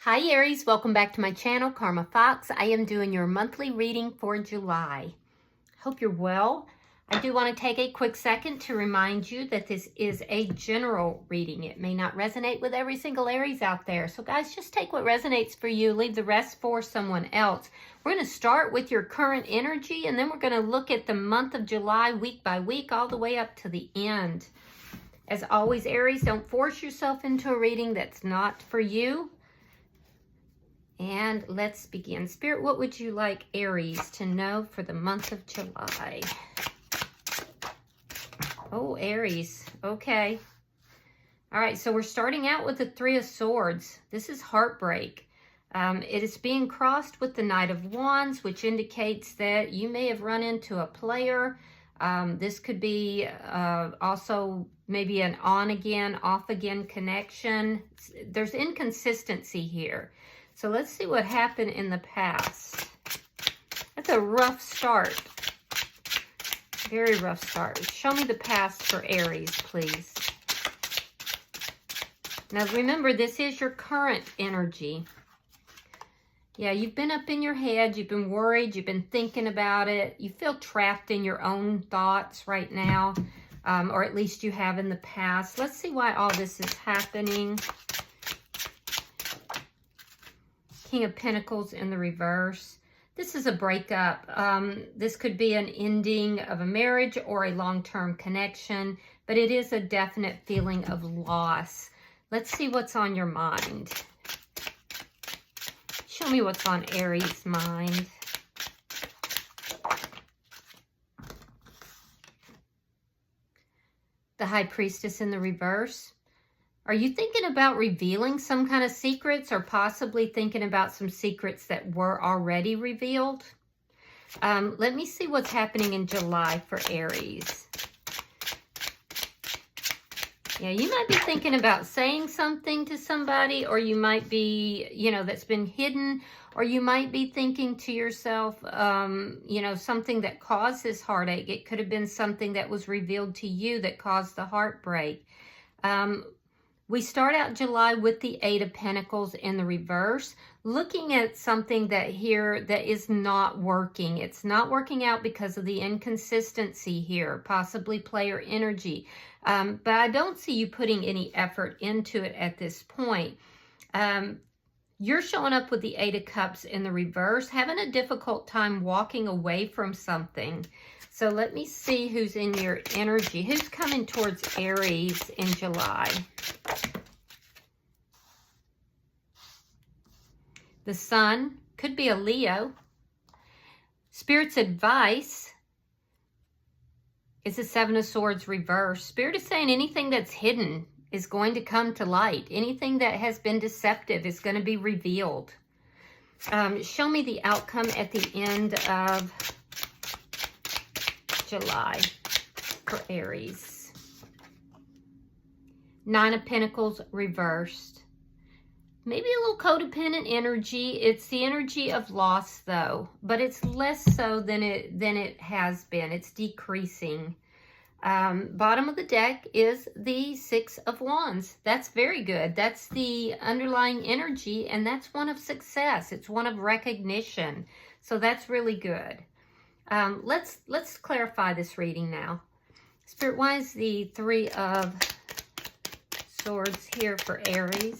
Hi Aries, welcome back to my channel, Karma Fox. I am doing your monthly reading for July. Hope you're well. I do want to take a quick second to remind you that this is a general reading. It may not resonate with every single Aries out there. So guys, just take what resonates for you, leave the rest for someone else. We're going to start with your current energy, and then we're going to look at the month of July week by week all the way up to the end. As always, Aries, don't force yourself into a reading that's not for you. And let's begin. Spirit, what would you like Aries to know for the month of July? Oh, Aries. Okay. All right, so we're starting out with the Three of Swords. This is heartbreak. It is being crossed with the Knight of Wands, which indicates that you may have run into a player. This could be also maybe an on-again, off-again connection. There's inconsistency here. So let's see what happened in the past. That's a rough start. Very rough start. Show me the past for Aries, please. Now remember, this is your current energy. Yeah, you've been up in your head. You've been worried. You've been thinking about it. You feel trapped in your own thoughts right now. Or at least you have in the past. Let's see why all this is happening. King of Pentacles in the reverse. This is a breakup. This could be an ending of a marriage or a long-term connection, but it is a definite feeling of loss. Let's see what's on your mind. Show me what's on Aries' mind. The High Priestess in the reverse. Are you thinking about revealing some kind of secrets, or possibly thinking about some secrets that were already revealed? Let me see what's happening in July for Aries. Yeah, you might be thinking about saying something to somebody, or you might be, that's been hidden, or you might be thinking to yourself, something that caused this heartache. It could have been something that was revealed to you that caused the heartbreak. We start out July with the Eight of Pentacles in the reverse, looking at something that is not working. It's not working out because of the inconsistency here, possibly player energy. But I don't see you putting any effort into it at this point. You're showing up with the Eight of Cups in the reverse, having a difficult time walking away from something. So let me see who's in your energy. Who's coming towards Aries in July? The Sun could be a Leo. Spirit's advice is the Seven of Swords reverse. Spirit is saying anything that's hidden is going to come to light. Anything that has been deceptive is going to be revealed. Show me the outcome at the end of July for Aries. Nine of Pentacles reversed. Maybe a little codependent energy. It's the energy of loss though, but it's less so than it has been. It's decreasing. Bottom of the deck is the Six of Wands. That's very good. That's the underlying energy, and that's one of success. It's one of recognition. So that's really good. Let's clarify this reading now. Spirit, why is the Three of Swords here for Aries?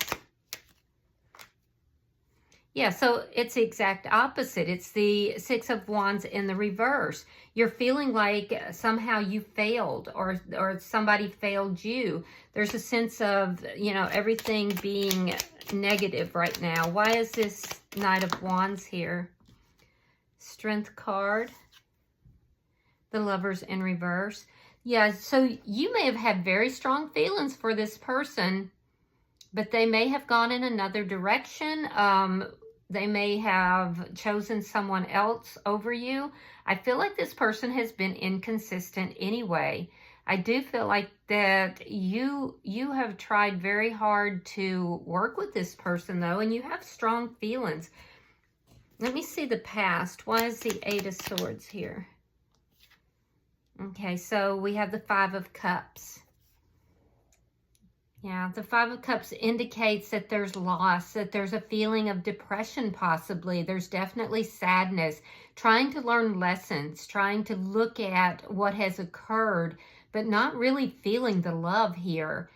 Yeah, so it's the exact opposite. It's the Six of Wands in the reverse. You're feeling like somehow you failed, or somebody failed you. There's a sense of, everything being negative right now. Why is this Knight of Wands here? Strength card. The Lovers in reverse. Yeah, so you may have had very strong feelings for this person, but they may have gone in another direction. They may have chosen someone else over you. I feel like this person has been inconsistent anyway. I do feel like that you have tried very hard to work with this person though, and you have strong feelings. Let me see the past. Why is the Eight of Swords here? Okay, so we have the Five of Cups. Yeah, the Five of Cups indicates that there's loss, that there's a feeling of depression possibly. There's definitely sadness, trying to learn lessons, trying to look at what has occurred, but not really feeling the love here.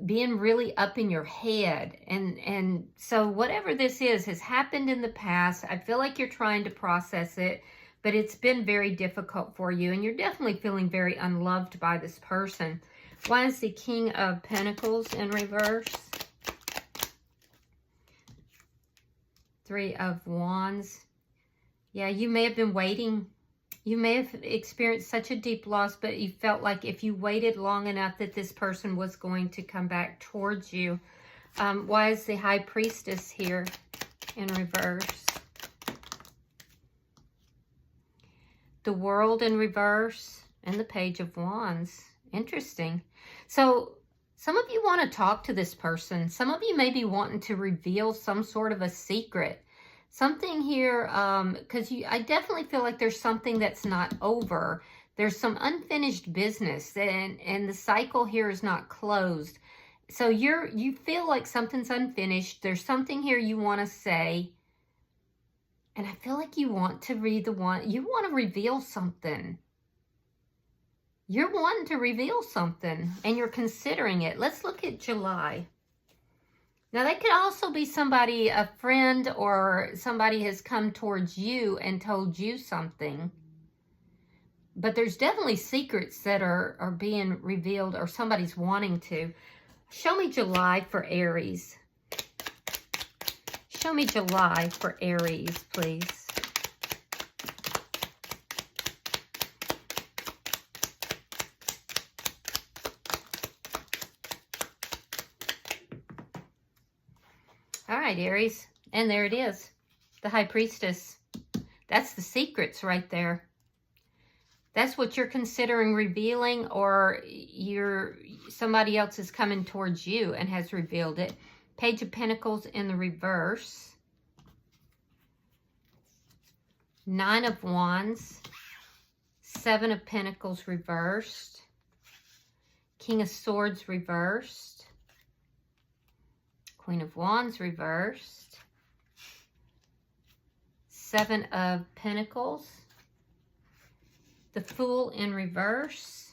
Being really up in your head. And so whatever this is has happened in the past. I feel like you're trying to process it, but it's been very difficult for you. And you're definitely feeling very unloved by this person. Why is the King of Pentacles in reverse? Three of Wands. Yeah, you may have been waiting. You may have experienced such a deep loss, but you felt like if you waited long enough that this person was going to come back towards you. Why is the High Priestess here in reverse? The World in reverse and the Page of Wands. Interesting. So some of you want to talk to this person. Some of you may be wanting to reveal some sort of a secret. Something here, because I definitely feel like there's something that's not over. There's some unfinished business, and the cycle here is not closed. So you feel like something's unfinished. There's something here you want to say, and I feel like you want to you want to reveal something. You're wanting to reveal something, and you're considering it. Let's look at July. Now, that could also be somebody, a friend, or somebody has come towards you and told you something. But there's definitely secrets that are being revealed, or somebody's wanting to. Show me July for Aries. Show me July for Aries, please. All right, Aries. And there it is. The High Priestess. That's the secrets right there. That's what you're considering revealing, or somebody else is coming towards you and has revealed it. Page of Pentacles in the reverse. Nine of Wands. Seven of Pentacles reversed. King of Swords reversed. Queen of Wands reversed. Seven of Pentacles. The Fool in reverse.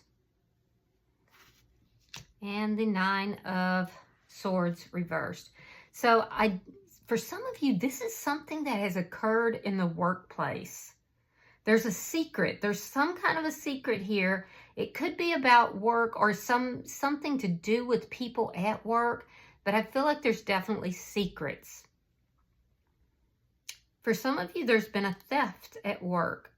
And the Nine of Swords reversed. So for some of you, this is something that has occurred in the workplace. There's a secret. There's some kind of a secret here. It could be about work or something to do with people at work. But I feel like there's definitely secrets. For some of you, there's been a theft at work.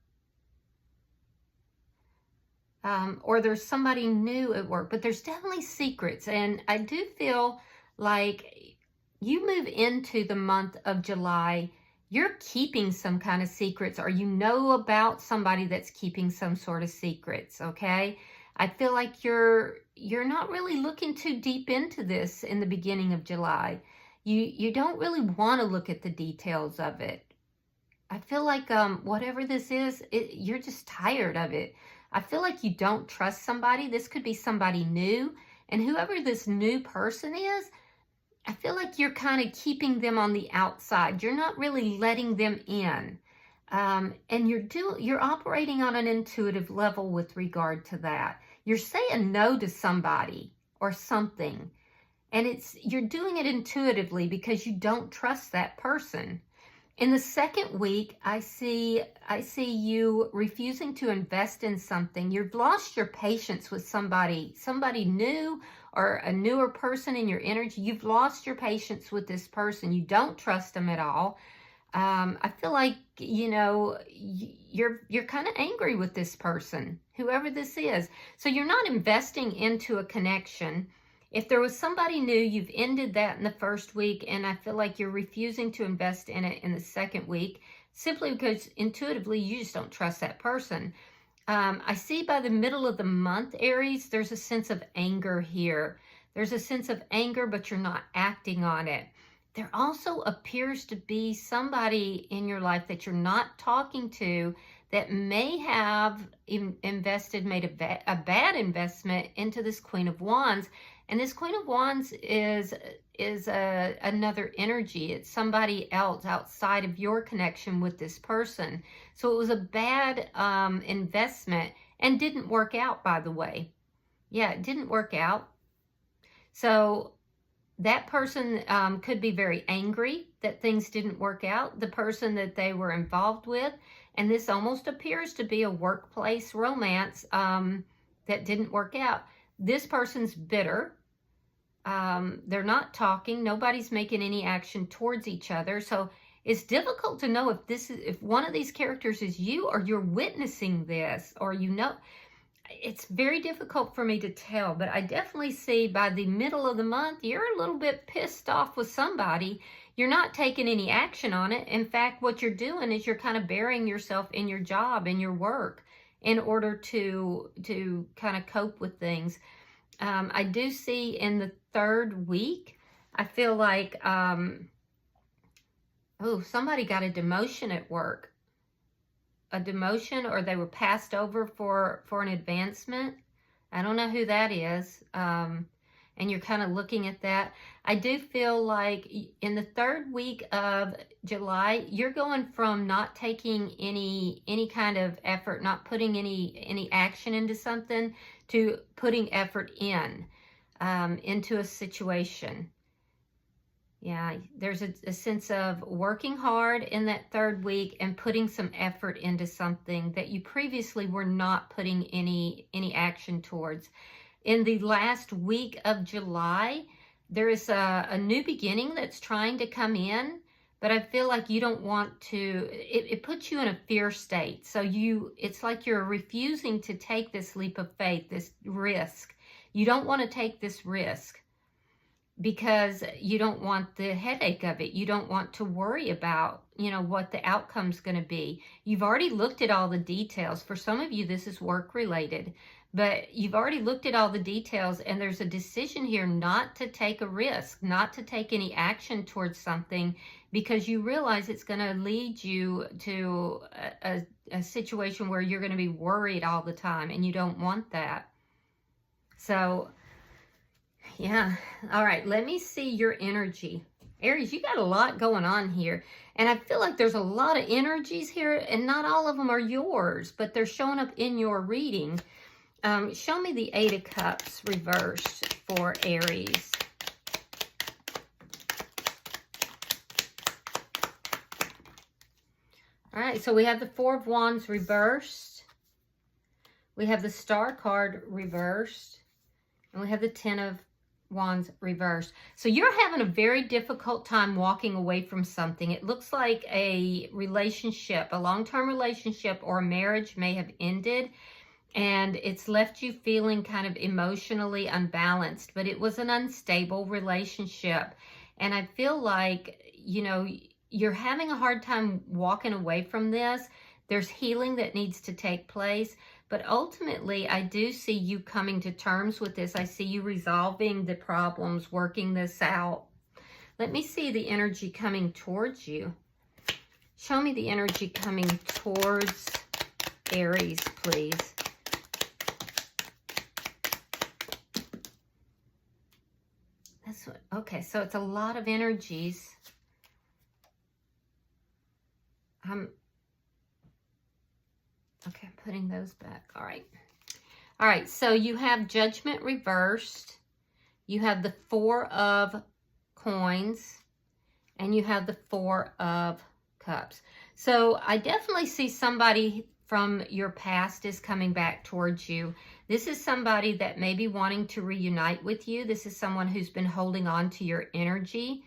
Or there's somebody new at work. But there's definitely secrets. And I do feel like you move into the month of July, you're keeping some kind of secrets. Or you know about somebody that's keeping some sort of secrets, okay? I feel like you're not really looking too deep into this in the beginning of July. You don't really want to look at the details of it. I feel like whatever this is, you're just tired of it. I feel like you don't trust somebody. This could be somebody new. And whoever this new person is, I feel like you're kind of keeping them on the outside. You're not really letting them in. And you're operating on an intuitive level with regard to that. You're saying no to somebody or something, and you're doing it intuitively because you don't trust that person. In the second week, I see you refusing to invest in something. You've lost your patience with somebody new, or a newer person in your energy. You've lost your patience with this person. You don't trust them at all. I feel like, you're kind of angry with this person, whoever this is. So you're not investing into a connection. If there was somebody new, you've ended that in the first week, and I feel like you're refusing to invest in it in the second week, simply because intuitively you just don't trust that person. I see by the middle of the month, Aries, there's a sense of anger here. There's a sense of anger, but you're not acting on it. There also appears to be somebody in your life that you're not talking to that may have made a bad investment into this Queen of Wands. And this Queen of Wands is another energy. It's somebody else outside of your connection with this person. So it was a bad investment and didn't work out, by the way. Yeah, it didn't work out. So that person could be very angry that things didn't work out, the person that they were involved with. And this almost appears to be a workplace romance that didn't work out. This person's bitter. They're not talking. Nobody's making any action towards each other. So it's difficult to know if one of these characters is you, or you're witnessing this, or you know. It's very difficult for me to tell, but I definitely see by the middle of the month, you're a little bit pissed off with somebody. You're not taking any action on it. In fact, what you're doing is you're kind of burying yourself in your job, in your work, in order to kind of cope with things. I do see in the third week, I feel like, somebody got a demotion at work. A demotion, or they were passed over for an advancement. I don't know who that is. And you're kind of looking at that. I do feel like in the third week of July, you're going from not taking any kind of effort, not putting any action into something, to putting effort into a situation. Yeah, there's a sense of working hard in that third week and putting some effort into something that you previously were not putting any action towards. In the last week of July, there is a new beginning that's trying to come in, but I feel like you don't want to, it puts you in a fear state. So it's like you're refusing to take this leap of faith, this risk. You don't want to take this risk, because you don't want the headache of it. You don't want to worry about, what the outcome's going to be. You've already looked at all the details. For some of you, this is work related, but you've already looked at all the details, and there's a decision here not to take a risk, not to take any action towards something, because you realize it's going to lead you to a situation where you're going to be worried all the time, and you don't want that. So yeah. All right. Let me see your energy. Aries, you got a lot going on here. And I feel like there's a lot of energies here, and not all of them are yours, but they're showing up in your reading. Show me the Eight of Cups reversed for Aries. All right. So we have the Four of Wands reversed. We have the Star card reversed. And we have the Ten of Wands reversed. So you're having a very difficult time walking away from something. It looks like a relationship, a long-term relationship or a marriage may have ended, and it's left you feeling kind of emotionally unbalanced, but it was an unstable relationship. And I feel like, you're having a hard time walking away from this. There's healing that needs to take place. But ultimately, I do see you coming to terms with this. I see you resolving the problems, working this out. Let me see the energy coming towards you. Show me the energy coming towards Aries, please. Okay, so it's a lot of energies. Okay, I'm putting those back. All right. All right, so you have Judgment reversed. You have the Four of Coins. And you have the Four of Cups. So I definitely see somebody from your past is coming back towards you. This is somebody that may be wanting to reunite with you. This is someone who's been holding on to your energy.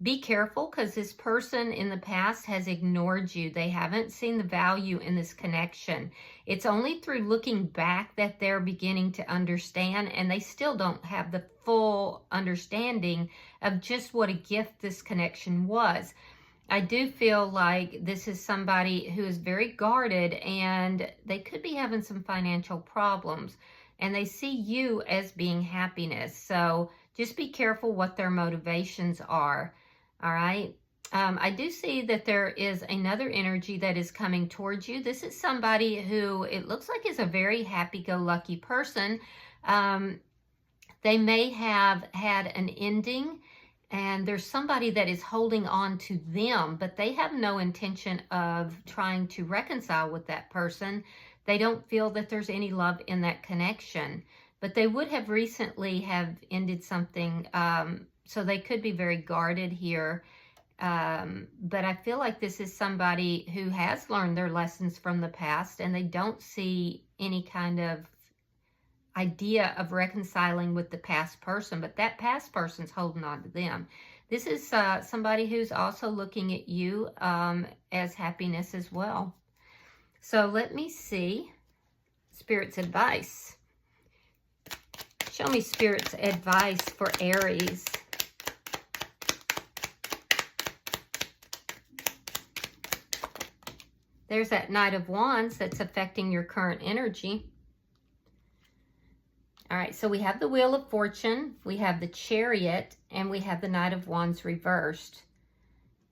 Be careful, because this person in the past has ignored you. They haven't seen the value in this connection. It's only through looking back that they're beginning to understand, and they still don't have the full understanding of just what a gift this connection was. I do feel like this is somebody who is very guarded, and they could be having some financial problems, and they see you as being happiness. So just be careful what their motivations are. All right. I do see that there is another energy that is coming towards you. This is somebody who it looks like is a very happy-go-lucky person. They may have had an ending, and there's somebody that is holding on to them, but they have no intention of trying to reconcile with that person. They don't feel that there's any love in that connection, but they would have recently have ended something, so they could be very guarded here. But I feel like this is somebody who has learned their lessons from the past, and they don't see any kind of idea of reconciling with the past person, but that past person's holding on to them. This is somebody who's also looking at you as happiness as well. So let me see Spirit's advice. Show me Spirit's advice for Aries. There's that Knight of Wands that's affecting your current energy. All right, so we have the Wheel of Fortune, we have the Chariot, and we have the Knight of Wands reversed.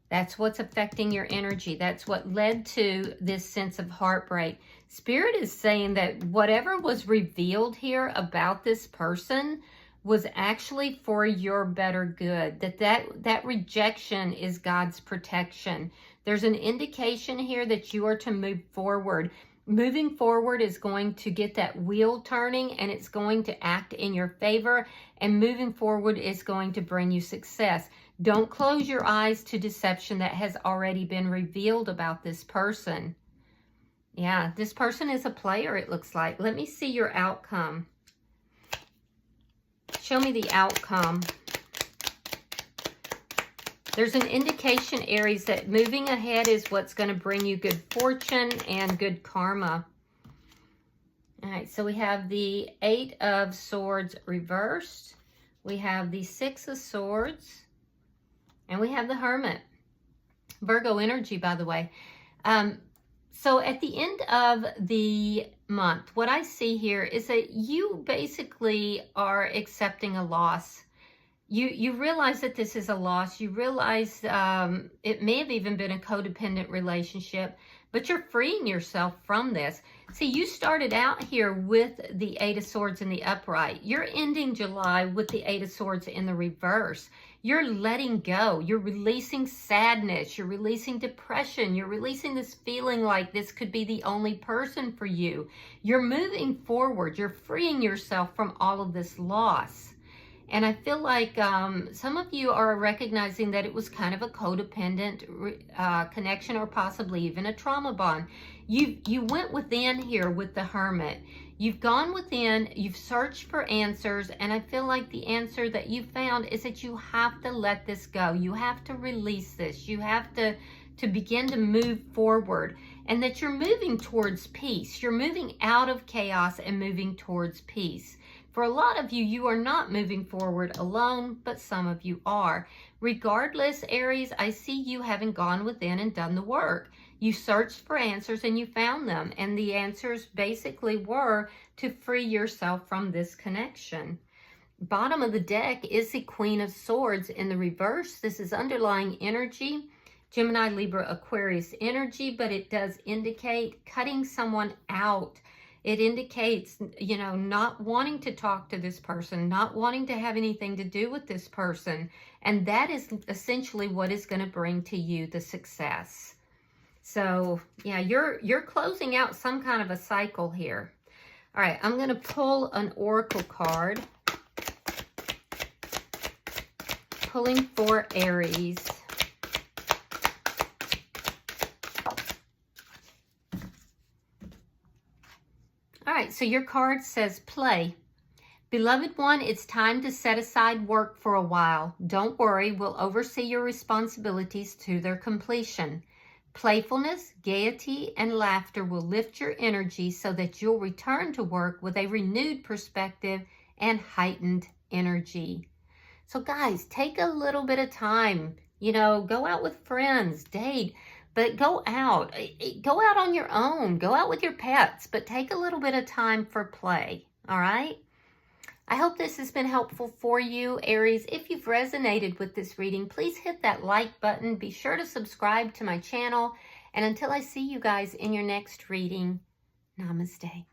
That's what's affecting your energy. That's what led to this sense of heartbreak. Spirit is saying that whatever was revealed here about this person was actually for your better good. That rejection is God's protection. There's an indication here that you are to move forward. Moving forward is going to get that wheel turning, and it's going to act in your favor, and moving forward is going to bring you success. Don't close your eyes to deception that has already been revealed about this person. Yeah, this person is a player, it looks like. Let me see your outcome. Show me the outcome. There's an indication, Aries, that moving ahead is what's going to bring you good fortune and good karma. All right, so we have the 8 of Swords reversed. We have the 6 of Swords. And we have the Hermit. Virgo energy, by the way. So at the end of the month, what I see here is that you basically are accepting a loss. You realize that this is a loss. You realize it may have even been a codependent relationship, but you're freeing yourself from this. See, you started out here with the 8 of Swords in the upright. You're ending July with the 8 of Swords in the reverse. You're letting go. You're releasing sadness. You're releasing depression. You're releasing this feeling like this could be the only person for you. You're moving forward. You're freeing yourself from all of this loss. And I feel like some of you are recognizing that it was kind of a codependent connection, or possibly even a trauma bond. You went within here with the Hermit. You've gone within, you've searched for answers, and I feel like the answer that you found is that you have to let this go. You have to release this. You have to begin to move forward, and that you're moving towards peace. You're moving out of chaos and moving towards peace. For a lot of you, you are not moving forward alone, but some of you are. Regardless, Aries, I see you having gone within and done the work. You searched for answers and you found them. And the answers basically were to free yourself from this connection. Bottom of the deck is the Queen of Swords in the reverse. This is underlying energy, Gemini, Libra, Aquarius energy, but it does indicate cutting someone out. It indicates, you know, not wanting to talk to this person, not wanting to have anything to do with this person. And that is essentially what is going to bring to you the success. So, yeah, you're closing out some kind of a cycle here. All right, I'm going to pull an oracle card. Pulling for Aries. All right, so your card says play. Beloved one, it's time to set aside work for a while. Don't worry, we'll oversee your responsibilities to their completion. Playfulness, gaiety, and laughter will lift your energy so that you'll return to work with a renewed perspective and heightened energy. So guys, take a little bit of time, you know, go out with friends, date, but go out on your own, go out with your pets, but take a little bit of time for play, all right? I hope this has been helpful for you, Aries. If you've resonated with this reading, please hit that like button. Be sure to subscribe to my channel. And until I see you guys in your next reading, namaste.